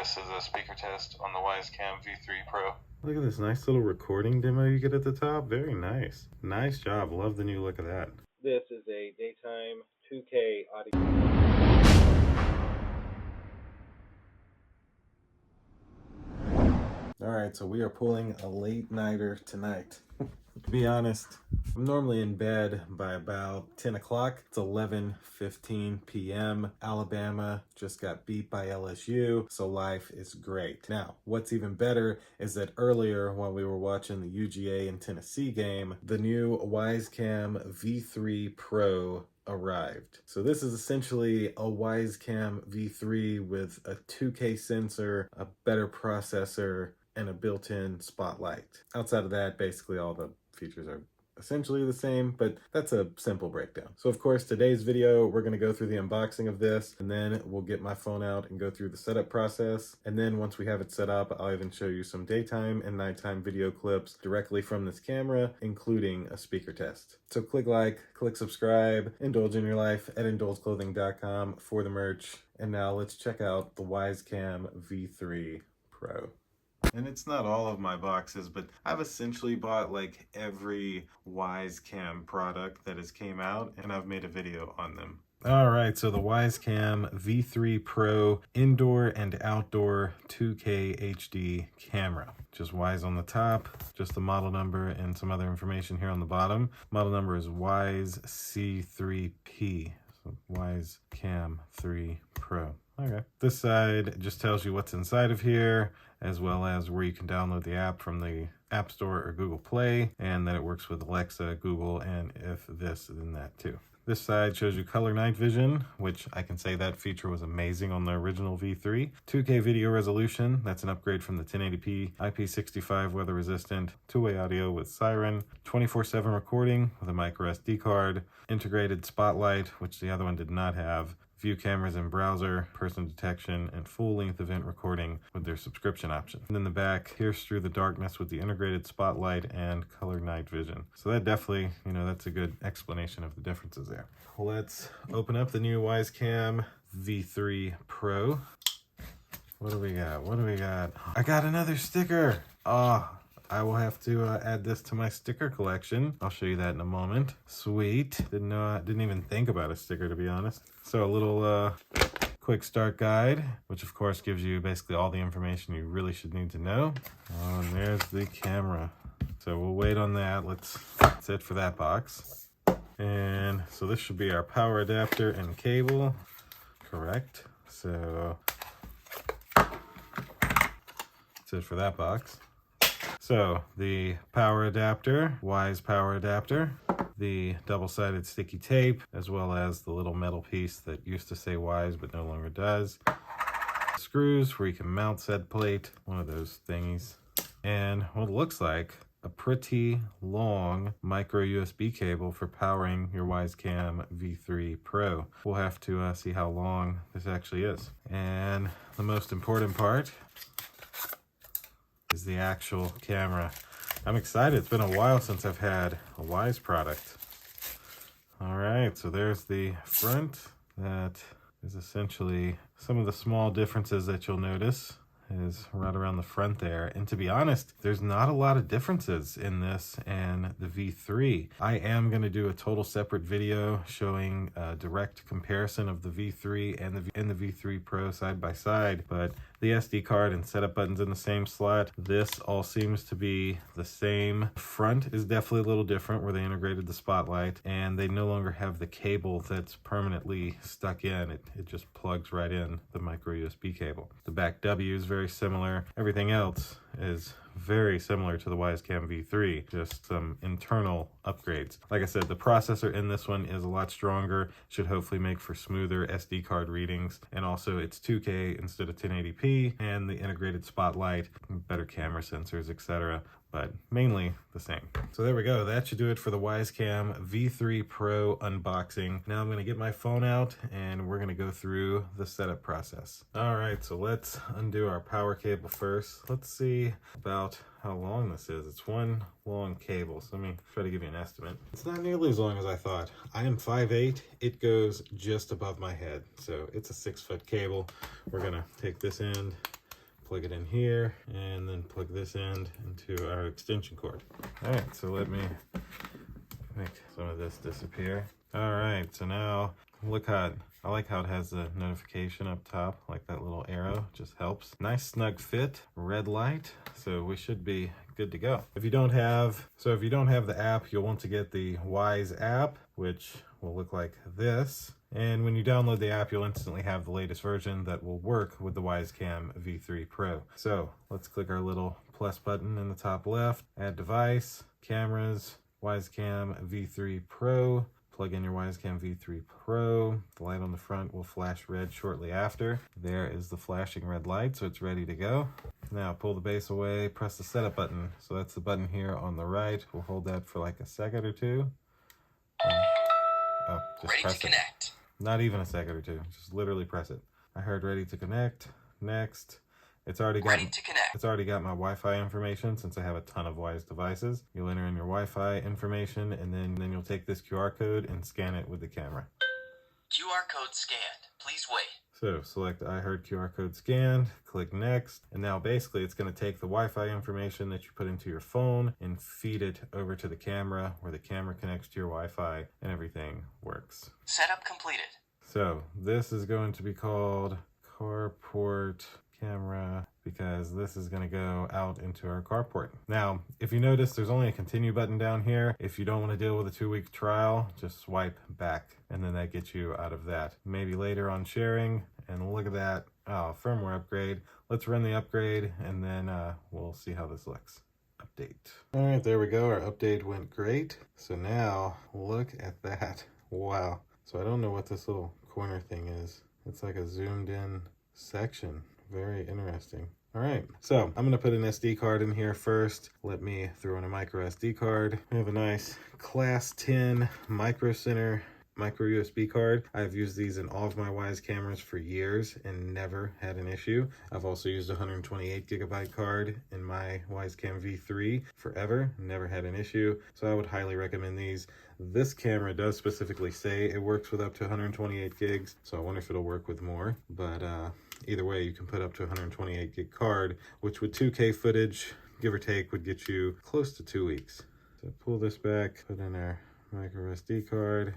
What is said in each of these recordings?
This is a speaker test on the Wyze Cam V3 Pro. Look at this nice little recording demo you get at the top. Very nice. Nice job. Love the new look of that. This is a daytime 2K audio. Alright, so we are pulling a late nighter tonight. To be honest, I'm normally in bed by about 10 o'clock. It's 11:15 p.m. Alabama just got beat by LSU, so life is great. Now, what's even better is that earlier while we were watching the UGA and Tennessee game, the new Wyze Cam V3 Pro arrived. So this is essentially a Wyze Cam V3 with a 2K sensor, a better processor, and a built-in spotlight. Outside of that, basically all the features are essentially the same, but that's a simple breakdown. So of course, today's video, we're gonna go through the unboxing of this, and then we'll get my phone out and go through the setup process. And then once we have it set up, I'll even show you some daytime and nighttime video clips directly from this camera, including a speaker test. So click like, click subscribe, indulge in your life at indulgeclothing.com for the merch. And now let's check out the Wyze Cam V3 Pro. And it's not all of my boxes, but I've essentially bought like every Wyze Cam product that has came out, and I've made a video on them. All right, so the Wyze Cam V3 Pro indoor and outdoor 2K HD camera. Just Wyze on the top, just the model number and some other information here on the bottom. Model number is Wyze C3P, so Wyze Cam 3 Pro. Okay. This side just tells you what's inside of here, as well as where you can download the app from the App Store or Google Play, and that it works with Alexa, Google, and if this, then that too. This side shows you color night vision, which I can say that feature was amazing on the original V3. 2K video resolution, that's an upgrade from the 1080p, IP65 weather resistant, two-way audio with siren, 24/7 recording with a micro SD card, integrated spotlight, which the other one did not have, view cameras in browser, person detection, and full-length event recording with their subscription option. And then the back, pierce through the darkness with the integrated spotlight and color night vision. So that definitely, that's a good explanation of the differences there. Let's open up the new Wyze Cam V3 Pro. What do we got? What do we got? I got another sticker. I will have to add this to my sticker collection. I'll show you that in a moment. Sweet. Didn't even think about a sticker, to be honest. So a little quick start guide, which of course gives you basically all the information you really should need to know. Oh, and there's the camera. So we'll wait on that. That's it for that box. And so this should be our power adapter and cable. Correct. So that's it for that box. So the power adapter, Wyze power adapter, the double-sided sticky tape, as well as the little metal piece that used to say Wyze but no longer does. Screws where you can mount said plate, one of those thingies. And what it looks like, a pretty long micro USB cable for powering your Wyze Cam V3 Pro. We'll have to see how long this actually is. And the most important part is the actual camera. I'm excited. It's been a while since I've had a Wyze product. All right, so there's the front. That is essentially some of the small differences that you'll notice is right around the front there. And to be honest, there's not a lot of differences in this and the V3. I am going to do a total separate video showing a direct comparison of the V3 and the V3 Pro side by side, but the SD card and setup buttons in the same slot. This all seems to be the same. Front is definitely a little different where they integrated the spotlight, and they no longer have the cable that's permanently stuck in. It just plugs right in, the micro USB cable. The back W is very similar. Everything else is very similar to the Wyze Cam V3, just some internal upgrades. Like I said, the processor in this one is a lot stronger, should hopefully make for smoother SD card readings, and also it's 2K instead of 1080p, and the integrated spotlight, better camera sensors, etc. But mainly the same. So there we go. That should do it for the Wyze Cam V3 Pro unboxing. Now I'm going to get my phone out and we're going to go through the setup process. All right, so let's undo our power cable first. Let's see about how long this is. It's one long cable, so let me try to give you an estimate. It's not nearly as long as I thought. I am 5'8". It goes just above my head, so it's a 6-foot cable. We're going to take this end plug it in here, and then plug this end into our extension cord. All right, so let me make some of this disappear. All right, so now look how I like how it has the notification up top, like that little arrow, just helps. Nice snug fit, red light, so we should be good to go. If you don't have the app, you'll want to get the Wyze app, which will look like this. And when you download the app, you'll instantly have the latest version that will work with the Wyze Cam V3 Pro. So let's click our little plus button in the top left, add device, cameras, Wyze Cam V3 Pro. Plug in your Wyze Cam V3 Pro. The light on the front will flash red shortly after. There is the flashing red light, so it's ready to go. Now pull the base away, press the setup button. So that's the button here on the right. We'll hold that for like a second or two. Just ready press to connect. Not even a second or two, just literally press it. I heard ready to connect, next. It's already got my Wi-Fi information since I have a ton of Wyze devices. You'll enter in your Wi-Fi information, and then you'll take this QR code and scan it with the camera. QR code scanned. Please wait. So select I heard QR code scanned, click next, and now basically it's going to take the Wi-Fi information that you put into your phone and feed it over to the camera, where the camera connects to your Wi-Fi and everything works. Setup completed. So this is going to be called carport camera, because this is going to go out into our carport. Now, if you notice, there's only a continue button down here. If you don't want to deal with a 2-week trial, just swipe back, and then that gets you out of that. Maybe later on sharing, and look at that. Oh, firmware upgrade. Let's run the upgrade, and then we'll see how this looks. Update. All right, there we go. Our update went great. So now, look at that. Wow. So I don't know what this little corner thing is. It's like a zoomed in section. Very interesting. All right, so I'm gonna put an SD card in here first. Let me throw in a micro SD card. We have a nice class 10 micro center micro USB card. I've used these in all of my Wyze cameras for years and never had an issue. I've also used a 128 gigabyte card in my Wyze Cam V3 forever, never had an issue. So I would highly recommend these. This camera does specifically say it works with up to 128 gigs, so I wonder if it'll work with more. But either way, you can put up to a 128 gig card, which with 2K footage, give or take, would get you close to 2 weeks. So pull this back, put in our micro SD card.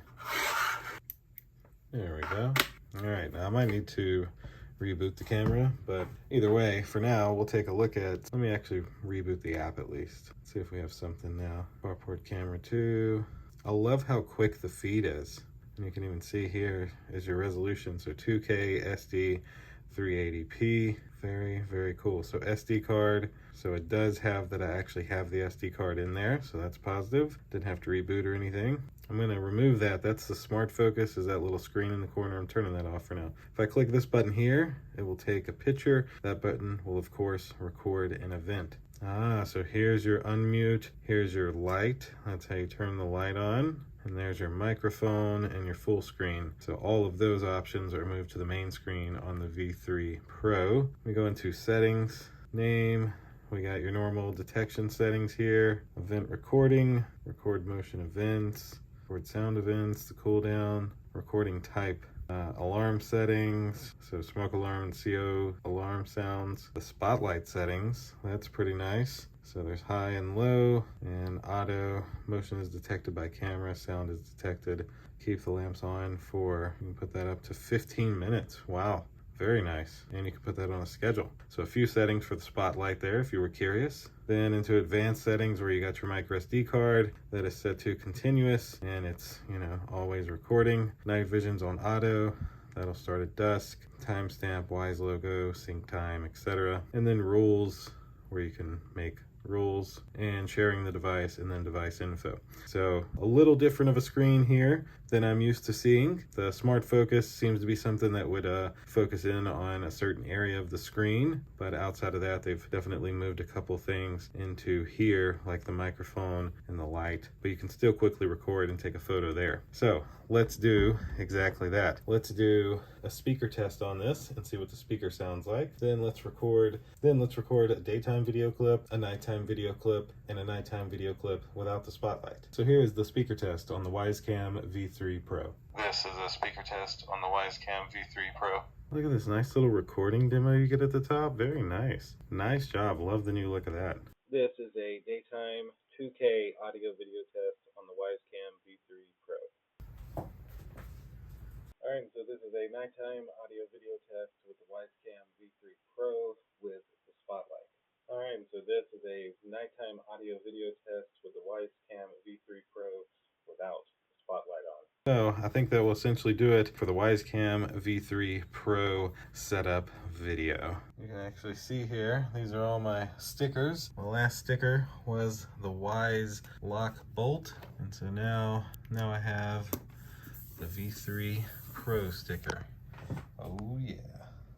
There we go. All right, now I might need to reboot the camera, but either way, for now, we'll take a look at, let me actually reboot the app at least. Let's see if we have something now. Carport camera 2. I love how quick the feed is. And you can even see here is your resolution. So 2K, SD, 380p. Very, very cool. So SD card. So it does have that I actually have the SD card in there. So that's positive. Didn't have to reboot or anything. I'm going to remove that. That's the smart focus, is that little screen in the corner. I'm turning that off for now. If I click this button here, it will take a picture. That button will, of course, record an event. So here's your unmute. Here's your light. That's how you turn the light on. And there's your microphone and your full screen. So all of those options are moved to the main screen on the V3 Pro. We go into settings, name. We got your normal detection settings here. Event recording, record motion events, record sound events, the cooldown, recording type. Alarm settings, so smoke alarm and CO alarm sounds. The spotlight settings, that's pretty nice. So there's high and low, and auto. Motion is detected by camera, sound is detected. Keep the lamps on for, you can put that up to 15 minutes. Wow, very nice. And you can put that on a schedule. So a few settings for the spotlight there if you were curious. Then into advanced settings where you got your micro SD card that is set to continuous, and it's, always recording. Night vision's on auto. That'll start at dusk. Timestamp, Wyze logo, sync time, etc. And then rules, where you can make rules, and sharing the device, and then device info. So a little different of a screen here than I'm used to seeing. The smart focus seems to be something that would focus in on a certain area of the screen, but outside of that, they've definitely moved a couple things into here, like the microphone and the light, but you can still quickly record and take a photo there. So let's do exactly that. Let's do a speaker test on this and see what the speaker sounds like. Then let's record a daytime video clip, a nighttime video clip, and a nighttime video clip without the spotlight. So here is the speaker test on the Wyze Cam V3 Pro. This is a speaker test on the Wyze Cam V3 Pro. Look at this nice little recording demo you get at the top. Very nice. Nice job. Love the new look of that. This is a daytime 2K audio video test on the Wyze Cam V3 Pro. Alright, so this is a nighttime audio video test with the Wyze Cam V3 Pro with the spotlight. Alright, so this is a nighttime audio video test with the Wyze Cam V3 Pro without the spotlight on. So I think that will essentially do it for the Wyze Cam V3 Pro setup video. You can actually see here, these are all my stickers. The last sticker was the Wyze lock bolt. And so now I have the V3 Pro sticker. Oh yeah.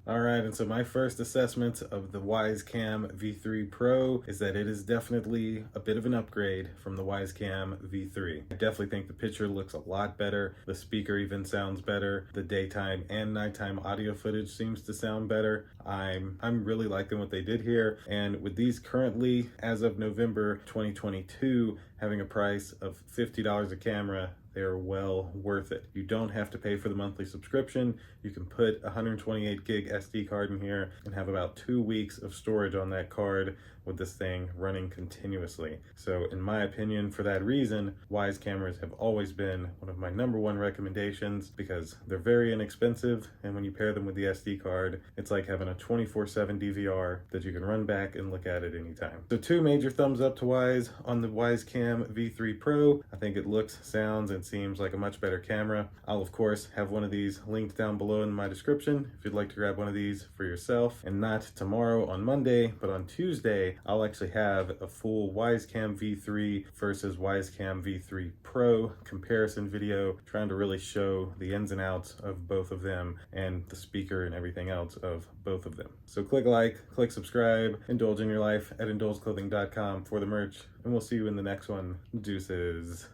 All right, and so my first assessment of the Wyze Cam V3 Pro is that it is definitely a bit of an upgrade from the Wyze Cam V3. I definitely think the picture looks a lot better. The speaker even sounds better. The daytime and nighttime audio footage seems to sound better. I'm really liking what they did here. And with these currently, as of November 2022, having a price of $50 a camera, they're well worth it. You don't have to pay for the monthly subscription. You can put a 128 gig SD card in here and have about 2 weeks of storage on that card with this thing running continuously. So in my opinion, for that reason, Wyze cameras have always been one of my #1 recommendations because they're very inexpensive, and when you pair them with the SD card, it's like having a 24/7 DVR that you can run back and look at anytime. So 2 major thumbs up to Wyze on the Wyze Cam V3 Pro. I think it looks, sounds, and seems like a much better camera. I'll of course have one of these linked down below in my description if you'd like to grab one of these for yourself. And not tomorrow on Monday, but on Tuesday, I'll actually have a full Wyze Cam V3 versus Wyze Cam V3 Pro comparison video, trying to really show the ins and outs of both of them and the speaker and everything else of both of them. So click like, click subscribe, indulge in your life at indulgeclothing.com for the merch, and we'll see you in the next one. Deuces.